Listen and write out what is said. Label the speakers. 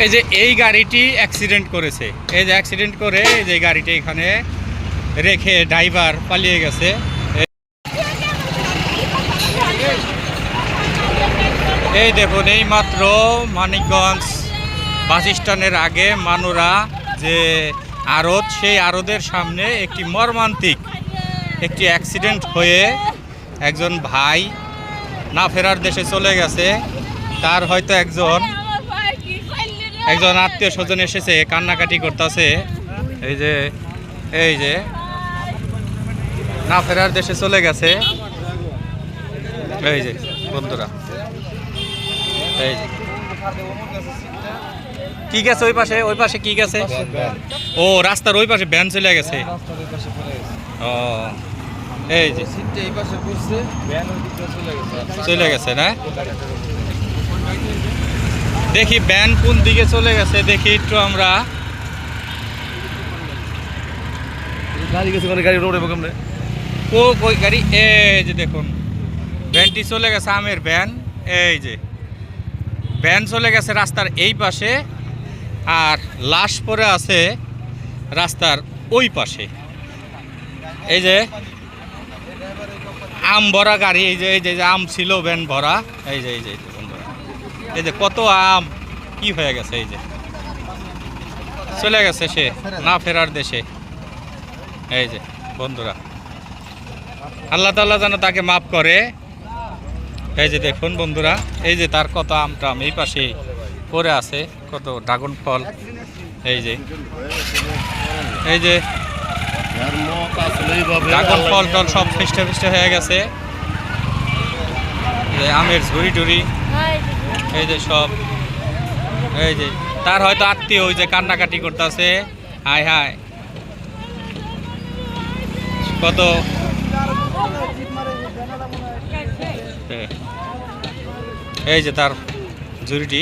Speaker 1: এই যে এই গাড়িটি অ্যাক্সিডেন্ট করেছে, এই যে অ্যাক্সিডেন্ট করে এই যে গাড়িটি এখানে রেখে ড্রাইভার পালিয়ে গেছে। এই দেখুন, এই মাত্র মানিকগঞ্জ বাস স্ট্যান্ডের আগে মানুরা যে আড়ত, সেই আড়তের সামনে একটি মর্মান্তিক একটি অ্যাক্সিডেন্ট হয়ে একজন ভাই না ফেরার দেশে চলে গেছে। তার হয়তো একজন আত্মীয় স্বজন এসেছে, কান্নাকাটি করতেছে। এই যে না ফেরার দেশে চলে গেছে। এই যে বন্ধুরা, এই যে কি গেছে ওই পাশে কি গেছে? ও রাস্তার ওই পাশে ভ্যান চলে গেছে। ও এই যে চলে গেছে না, দেখি ভ্যান কোন দিকে চলে গেছে, দেখি একটু আমরা। গাড়ি এই যে দেখুন, ভ্যানটি চলে গেছে, আমের ভ্যান। এই যে ভ্যান চলে গেছে রাস্তার এই পাশে, আর লাশ পড়ে আছে রাস্তার ওই পাশে। এই যে আম ভরা গাড়ি, এই যে আম ছিল ভ্যান ভরা। এই যে বন্ধুরা, এই যে কত আম কি হয়ে গেছে, এই যে চলে গেছে সে না ফেরার দেশে। এই যে বন্ধুরা, আল্লাহ তাআলা যেন তাকে মাফ করে। এই যে দেখুন বন্ধুরা, এই যে তার কত আম টাম এই পাশে পড়ে আছে, কত ড্রাগন ফল। এই যে ড্রাগন ফল টল সব ফিস্টে হয়ে গেছে। আমের ঝুড়ি টুড়ি, এই যে সব। এই যে তার হয়তো আত্মীয় ওই যে কান্নাকাটি করতেছে, হায় হায় কত। এই যে তার ঝুড়িটি।